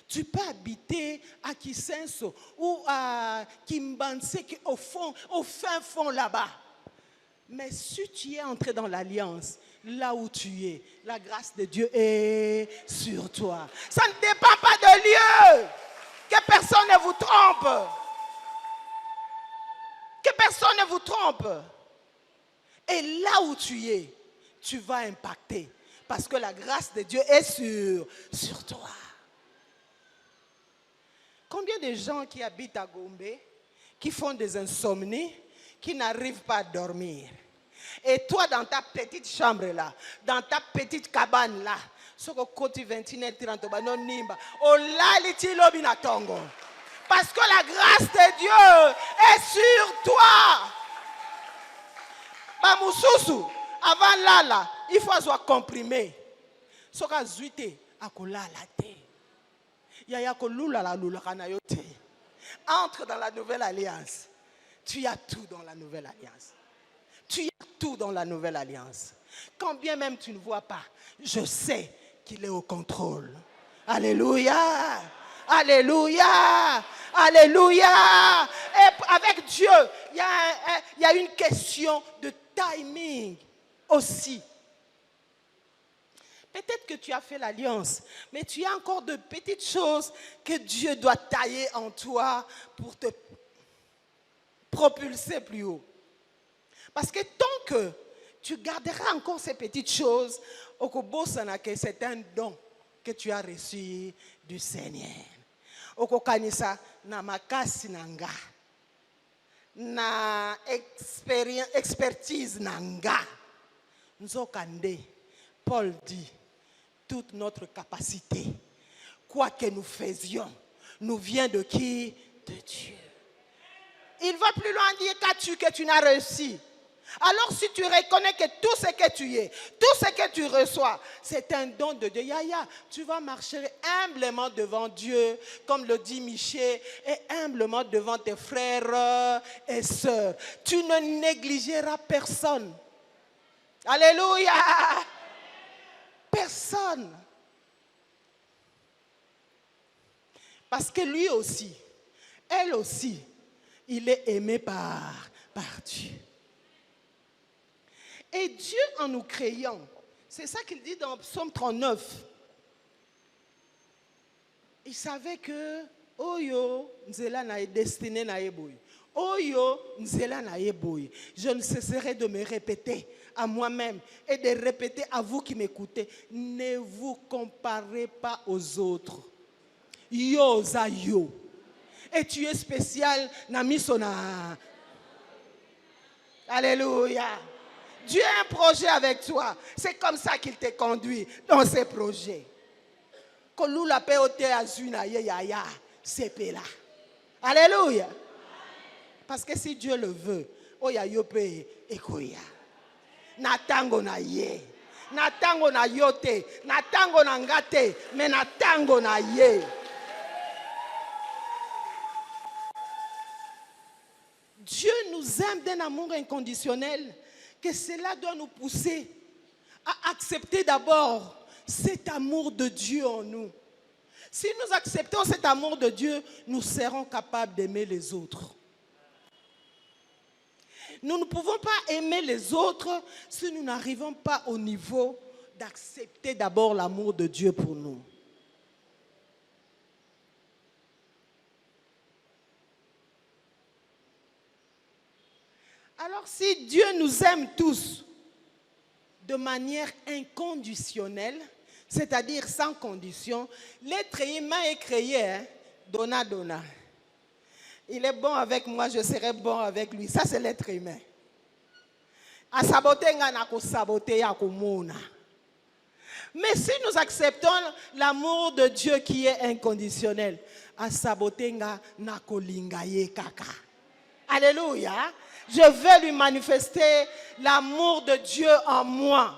Tu peux habiter à Kisenso ou à Kimbanse, au fin fond là-bas. Mais si tu es entré dans l'alliance, là où tu es, la grâce de Dieu est sur toi. Ça ne dépend pas de lieu. Que personne ne vous trompe. Que personne ne vous trompe. Et là où tu es, tu vas impacter. Parce que la grâce de Dieu est sur toi. Combien de gens qui habitent à Gombe, qui font des insomnies, qui n'arrivent pas à dormir? Et toi, dans ta petite chambre là, dans ta petite cabane là, parce que la grâce de Dieu est sur toi. Bamususu, avant là, il faut soit comprimé. Soka zuite akolala te. Yaya kolula la lula kana yote. Entre dans la nouvelle alliance. Tu as tout dans la nouvelle alliance. Tu as tout dans la nouvelle alliance. Quand bien même tu ne vois pas, je sais qu'il est au contrôle. Alléluia. Alléluia. Alléluia. Et avec Dieu, il y a une question de timing aussi. Peut-être que tu as fait l'alliance, mais tu as encore de petites choses que Dieu doit tailler en toi pour te propulser plus haut. Parce que tant que tu garderas encore ces petites choses, c'est un don que tu as reçu du Seigneur. Okokanisa na makasi nanga, na expertise nanga. Nzokande, Paul dit, toute notre capacité, quoi que nous faisions, nous vient de qui? De Dieu. Il va plus loin dire qu'as-tu que tu n'as réussi. Alors si tu reconnais que tout ce que tu es, tout ce que tu reçois, c'est un don de Dieu. Yaya, tu vas marcher humblement devant Dieu, comme le dit Michel, et humblement devant tes frères et sœurs. Tu ne négligeras personne. Alléluia. Personne. Parce que lui aussi, elle aussi, il est aimé par Dieu. Et Dieu en nous créant, c'est ça qu'il dit dans Psaume 39. Il savait que Oyo nzela na destiné na eboy. Oyo nzela na eboy. Je ne cesserai de me répéter à moi-même et de répéter à vous qui m'écoutez. Ne vous comparez pas aux autres. Yo za yo. Et tu es spécial na misona. Alléluia. Dieu a un projet avec toi. C'est comme ça qu'il te conduit dans ses projets. Alléluia. Parce que si Dieu le veut, oya yope ekoya. Na tango na ye. Na tango na yote. Na tango na ngate. Mais na tango na ye. Dieu nous aime d'un amour inconditionnel, que cela doit nous pousser à accepter d'abord cet amour de Dieu en nous. Si nous acceptons cet amour de Dieu, nous serons capables d'aimer les autres. Nous ne pouvons pas aimer les autres si nous n'arrivons pas au niveau d'accepter d'abord l'amour de Dieu pour nous. Alors si Dieu nous aime tous de manière inconditionnelle, c'est-à-dire sans condition, l'être humain est créé, hein? Donna, donna. Il est bon avec moi, je serai bon avec lui. Ça, c'est l'être humain. A saboter, na ko saboter, ya ko mona. Mais si nous acceptons l'amour de Dieu qui est inconditionnel, a saboter, na ko lingaye kaka. Alléluia. Je vais lui manifester l'amour de Dieu en moi.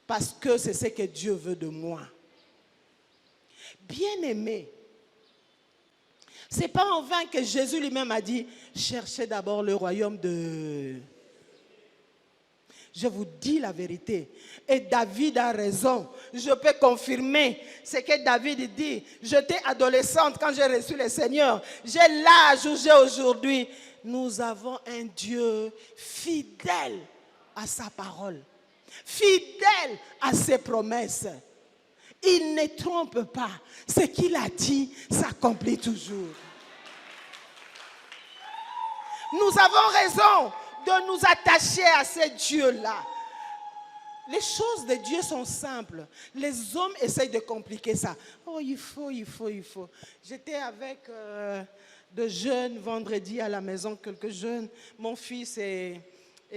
Parce que c'est ce que Dieu veut de moi. Bien-aimé, ce n'est pas en vain que Jésus lui-même a dit, cherchez d'abord le royaume de... Je vous dis la vérité. Et David a raison. Je peux confirmer ce que David dit. J'étais adolescente quand j'ai reçu le Seigneur. J'ai l'âge où j'ai aujourd'hui. Nous avons un Dieu fidèle à sa parole. Fidèle à ses promesses. Il ne trompe pas. Ce qu'il a dit s'accomplit toujours. Nous avons raison de nous attacher à ce Dieu-là. Les choses de Dieu sont simples. Les hommes essayent de compliquer ça. Oh, il faut. J'étais avec de jeunes vendredi à la maison, quelques jeunes. Mon fils et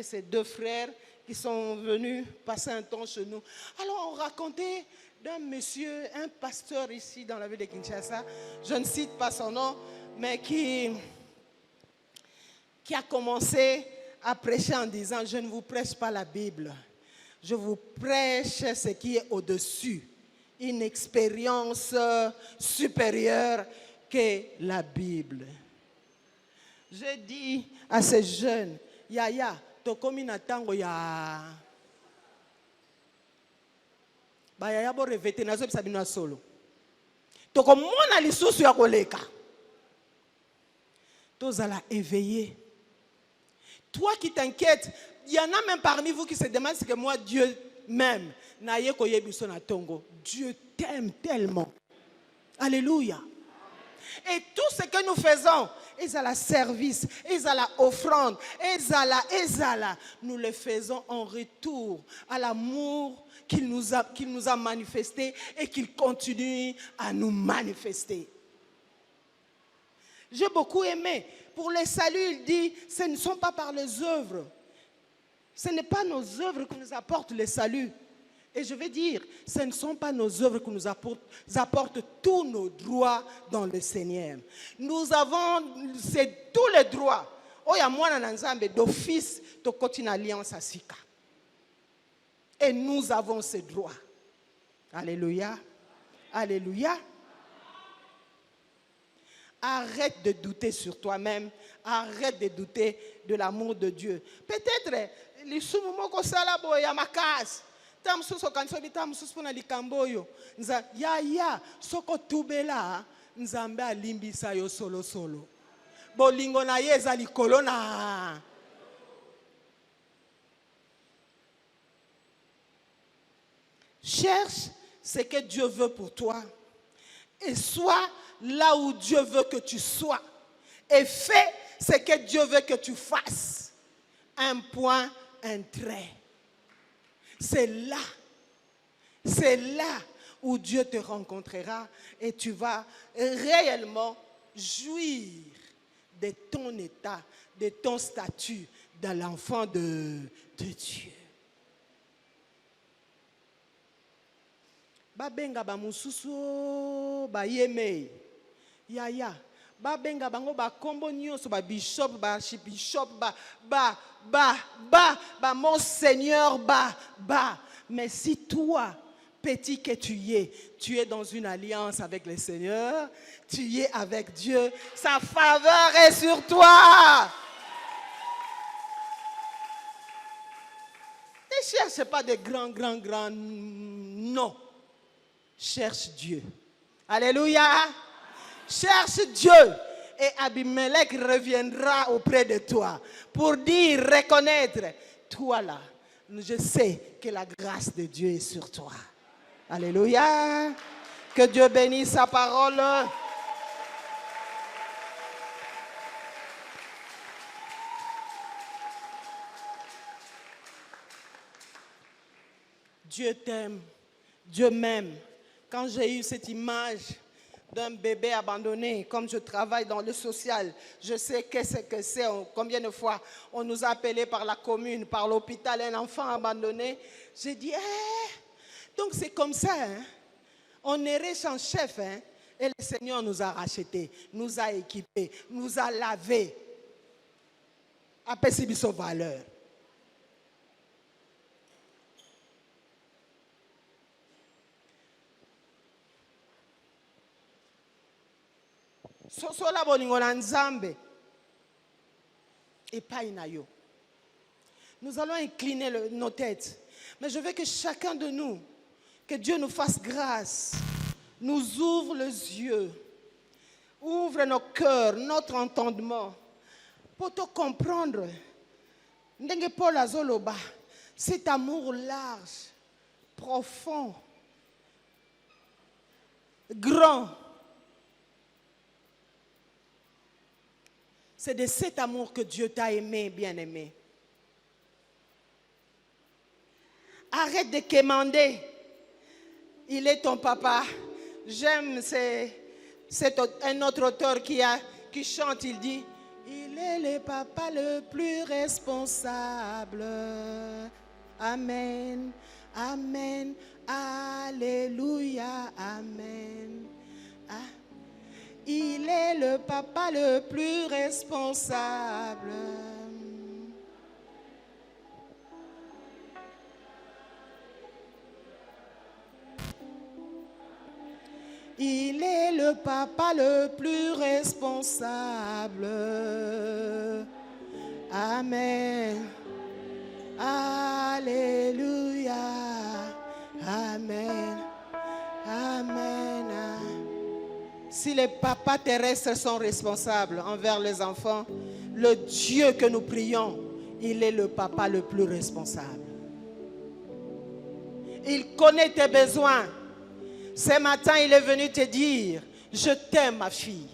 ses deux frères qui sont venus passer un temps chez nous. Alors on racontait d'un monsieur, un pasteur ici dans la ville de Kinshasa, je ne cite pas son nom, mais qui a commencé à prêcher en disant, je ne vous prêche pas la Bible, je vous prêche ce qui est au-dessus, une expérience supérieure que la Bible. Je dis à ces jeunes, Yaya, tokomi na tango ya ba yaya bo revete nazo bisabino solo. Tokomona lisusu ya koleka. Tozala éveillé. Toi qui t'inquiètes, il y en a même parmi vous qui se demandent ce que moi Dieu m'aime. Naye koye biso na tongo. Dieu t'aime tellement. Alléluia. Et tout ce que nous faisons, ezala service, ezala offrande, ezala, nous le faisons en retour à l'amour qu'il nous a manifesté et qu'il continue à nous manifester. J'ai beaucoup aimé. Pour les saluts, il dit, ce ne sont pas par les œuvres. Ce n'est pas nos œuvres qui nous apportent le salut. Et je vais dire, ce ne sont pas nos œuvres qui nous apportent tous nos droits dans le Seigneur. Nous avons tous les droits. Oya mwana na nzambe d'office to koti na alliance asika. Et nous avons ces droits. Alléluia. Alléluia. Arrête de douter sur toi-même. Arrête de douter de l'amour de Dieu. Peut-être, les soumoumo salabo ya makas. Tamsuso kansobi tamsuso pona likamboyo. Nza ya soko tubela nzambe alimbisa yo solo. Bolingo na yeza likolo na. Cherche ce que Dieu veut pour toi. Et sois là où Dieu veut que tu sois. Et fais ce que Dieu veut que tu fasses. Un point, un trait. C'est là où Dieu te rencontrera et tu vas réellement jouir de ton état, de ton statut dans l'enfant de Dieu. Babenga ba mususu ba yeme. Yaya, Ba benga bango ba kombo nyonso ba bishop ba archbishop ba monseigneur ba. Mais si toi, petit que tu es dans une alliance avec le Seigneur, tu es avec Dieu, sa faveur est sur toi. Ne cherche pas de grands, non. Cherche Dieu. Alléluia. Cherche Dieu. Et Abimelech reviendra auprès de toi pour dire, reconnaître, toi là, je sais que la grâce de Dieu est sur toi. Alléluia. Que Dieu bénisse sa parole. Dieu t'aime, Dieu m'aime. Quand j'ai eu cette image d'un bébé abandonné, comme je travaille dans le social, je sais qu'est-ce que c'est, combien de fois on nous a appelés par la commune, par l'hôpital, un enfant abandonné. J'ai dit, donc c'est comme ça, hein? On est riche en chef, hein? Et le Seigneur nous a rachetés, nous a équipés, nous a lavés. Après, c'est sa valeur. Sosola bolingo na nzambe epai na yo. Nous allons incliner nos têtes. Mais je veux que chacun de nous, que Dieu nous fasse grâce, nous ouvre les yeux, ouvre nos cœurs, notre entendement, pour te comprendre. Ndenge Paul azoloba, cet amour large, profond, grand. C'est de cet amour que Dieu t'a aimé, bien-aimé. Arrête de quémander. Il est ton papa. J'aime un autre auteur qui chante, il dit, il est le papa le plus responsable. Amen, amen, alléluia, amen. Ah. Il est le papa le plus responsable. Il est le papa le plus responsable. Amen. Alléluia. Amen. Amen. Si les papas terrestres sont responsables envers les enfants, le Dieu que nous prions, il est le papa le plus responsable. Il connaît tes besoins. Ce matin, il est venu te dire, je t'aime ma fille.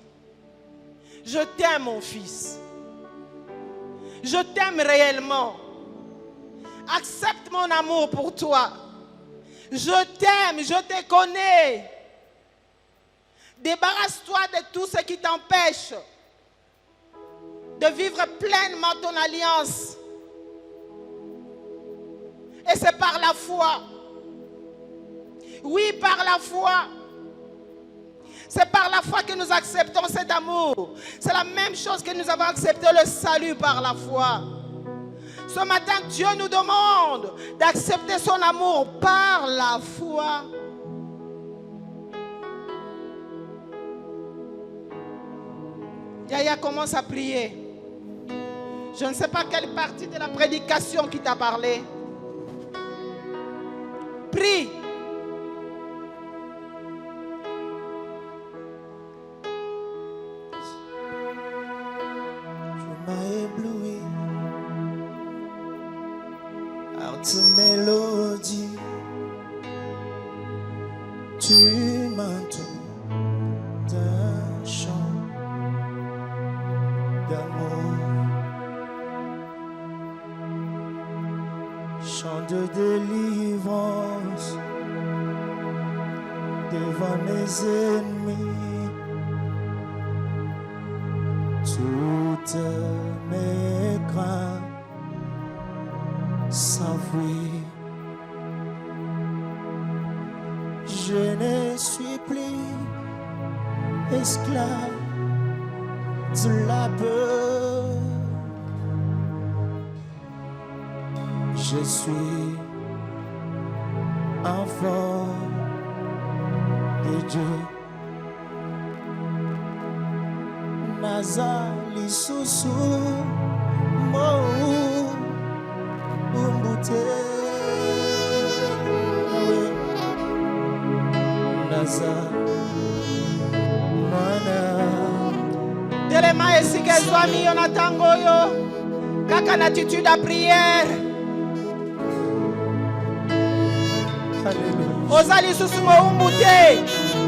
Je t'aime mon fils. Je t'aime réellement. Accepte mon amour pour toi. Je t'aime, je te connais. Débarrasse-toi de tout ce qui t'empêche de vivre pleinement ton alliance. Et c'est par la foi. Oui, par la foi. C'est par la foi que nous acceptons cet amour. C'est la même chose que nous avons accepté le salut par la foi. Ce matin, Dieu nous demande d'accepter son amour par la foi. Yaya commence à prier. Je ne sais pas quelle partie de la prédication qui t'a parlé. Prie. Tu m'as ébloui. Haute mélodie. Tu m'entoures d'un chant d'amour, chant de délivrance devant mes ennemis. Toutes mes craintes s'enfuient. Je ne suis plus esclave de la peur. Je suis enfant de Dieu. Nazali susu mo umbute Telema esika ezwami yo na ntango oyo kaka na attitude à prière. Ozali susu moumbu te.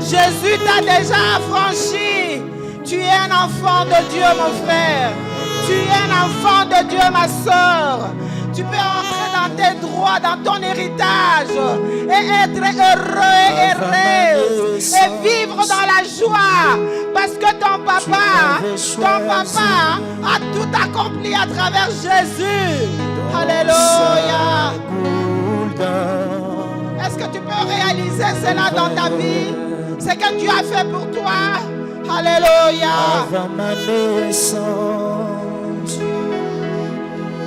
Jésus t'a déjà affranchi. Tu es un enfant de Dieu, mon frère. Tu es un enfant de Dieu, ma soeur. Tu peux entrer dans tes droits, dans ton héritage et être heureux et heureuse et vivre dans la joie parce que ton papa a tout accompli à travers Jésus. Alléluia. Est-ce que tu peux réaliser cela dans ta vie? Ce que Dieu a fait pour toi. Alléluia. Avant ma naissance,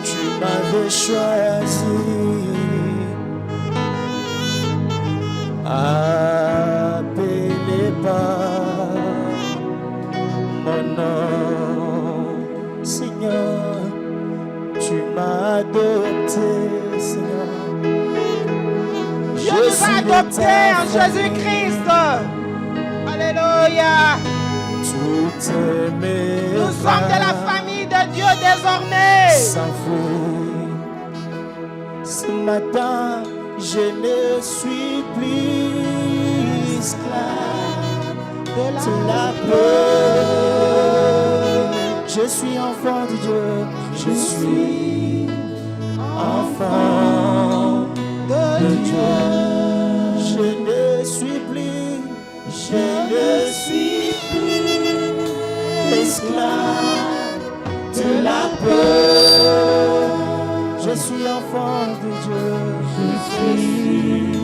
tu m'avais choisi. Appelé par mon nom, Seigneur, tu m'as adopté, Seigneur. Dieu nous a adoptés en Jésus-Christ. Alléluia. Nous sommes de la famille de Dieu désormais. Ce matin, je ne suis plus esclave de la peur. Je suis enfant de Dieu. Je suis enfant de Dieu. Je ne suis plus esclave de la peur. Je suis enfant de Dieu. Je suis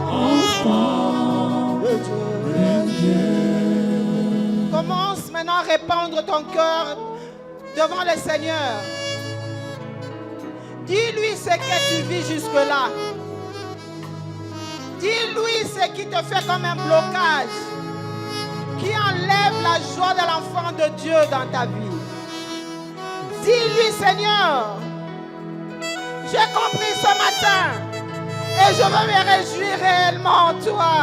enfant de Dieu. Commence maintenant à répandre ton cœur devant le Seigneur. Dis-lui ce que tu vis jusque-là. Dis-lui ce qui te fait comme un blocage, qui enlève la joie de l'enfant de Dieu dans ta vie. Dis-lui, Seigneur, j'ai compris ce matin et je veux me réjouir réellement en toi.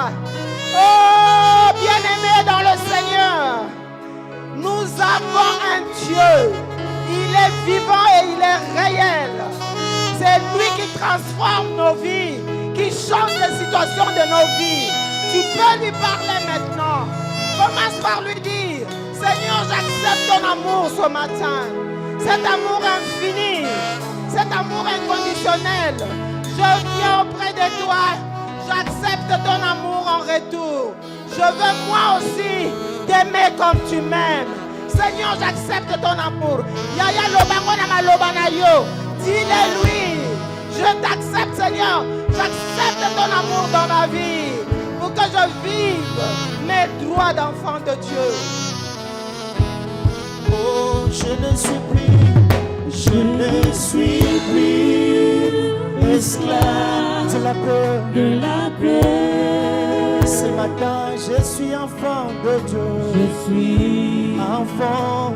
Oh, bien-aimé dans le Seigneur, nous avons un Dieu. Il est vivant et il est réel. C'est lui qui transforme nos vies, qui change les situations de nos vies. Tu peux lui parler maintenant. Commence par lui dire, Seigneur, j'accepte ton amour ce matin. Cet amour infini, cet amour inconditionnel. Je viens auprès de toi. J'accepte ton amour en retour. Je veux moi aussi t'aimer comme tu m'aimes. Seigneur, j'accepte ton amour. Yaya lobangona malobana yo. Dis-le lui. Je t'accepte, Seigneur. J'accepte ton amour dans ma vie pour que je vive mes droits d'enfant de Dieu. Oh, je ne suis plus esclave de la peur. Ce matin, je suis enfant de Dieu. Je suis enfant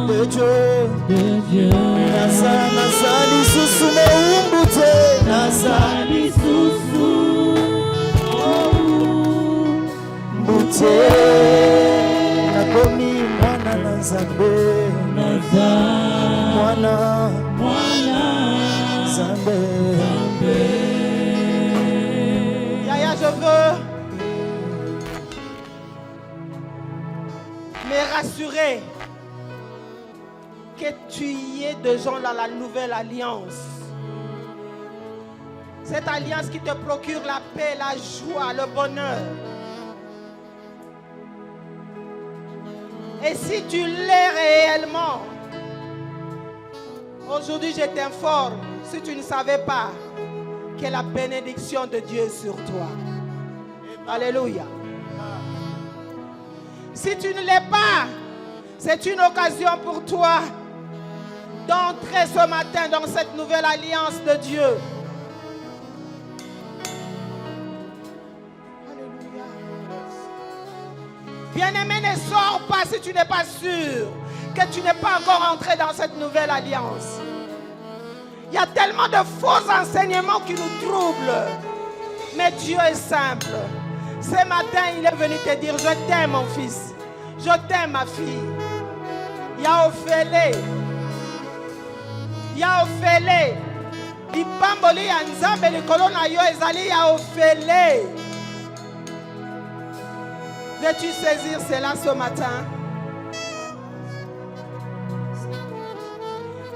de Dieu. Nazali susu me umbute. Nazali susu umbute. Nakomi mwana na Nzambe. Mwana Nzambe. Yaya, je veux me rassurer que tu y es de gens dans la nouvelle alliance. Cette alliance qui te procure la paix, la joie, le bonheur. Et si tu l'es réellement, aujourd'hui je t'informe, si tu ne savais pas, que la bénédiction de Dieu est sur toi. Alléluia. Si tu ne l'es pas, C'est une occasion pour toi d'entrer ce matin dans cette nouvelle alliance de Dieu. Alléluia. Bien-aimé, ne sors pas si tu n'es pas sûr que tu n'es pas encore entré dans cette nouvelle alliance. Il y a tellement de faux enseignements qui nous troublent. Mais Dieu est simple. Ce matin, il est venu te dire, je t'aime mon fils. Je t'aime ma fille. Yaofele. Yaofele. Lipamboli ya nzambe likolo na yo ezali yaofele. Veux-tu saisir cela ce matin?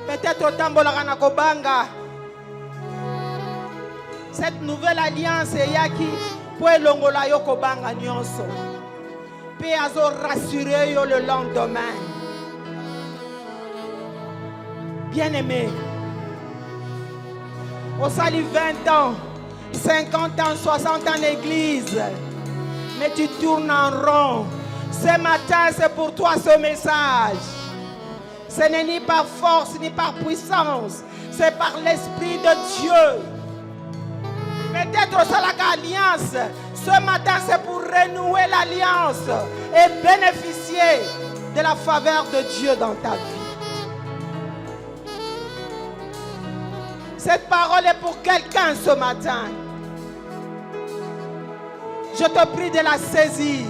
Peut-être otambolaka na kobanga. Cette nouvelle alliance yaki po elongola yo kobanga nyonso. Pe azo rassurer yo le lendemain. Bien-aimé, au sali 20 ans, 50 ans, 60 ans l'église, mais tu tournes en rond. Ce matin, c'est pour toi ce message. Ce n'est ni par force, ni par puissance. C'est par l'Esprit de Dieu. Peut-être c'est l'alliance. Ce matin, c'est pour renouer l'alliance et bénéficier de la faveur de Dieu dans ta vie. Cette parole est pour quelqu'un ce matin. Je te prie de la saisir.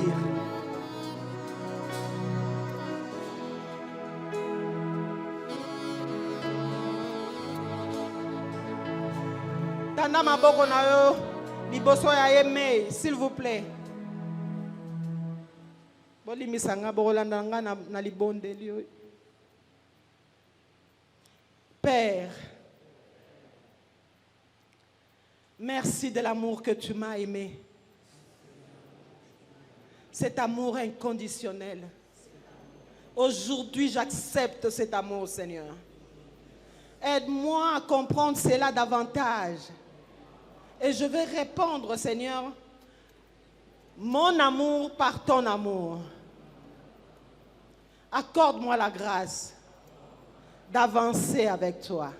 Tanda maboko na yo liboso ya yeme, s'il vous plaît. Bolimisa nga bokolanda nga na libondeli yo. Père, merci de l'amour que tu m'as aimé. Cet amour inconditionnel. Aujourd'hui, j'accepte cet amour, Seigneur. Aide-moi à comprendre cela davantage. Et je vais répondre, Seigneur, mon amour par ton amour. Accorde-moi la grâce d'avancer avec toi.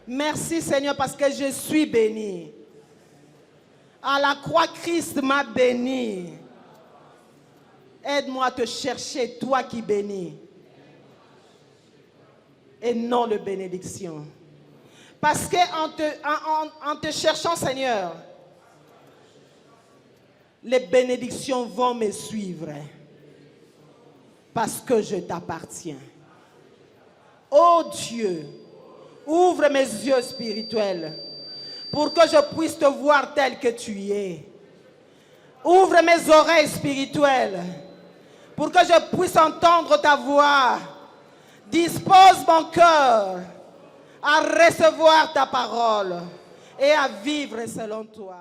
Merci, Seigneur, parce que je suis béni. À la croix, Christ m'a béni. Aide-moi à te chercher, toi qui bénis. Et non de bénédiction. Parce qu'en te cherchant, Seigneur, les bénédictions vont me suivre. Parce que je t'appartiens. Oh Dieu, ouvre mes yeux spirituels pour que je puisse te voir tel que tu es. Ouvre mes oreilles spirituelles pour que je puisse entendre ta voix. Dispose mon cœur à recevoir ta parole et à vivre selon toi.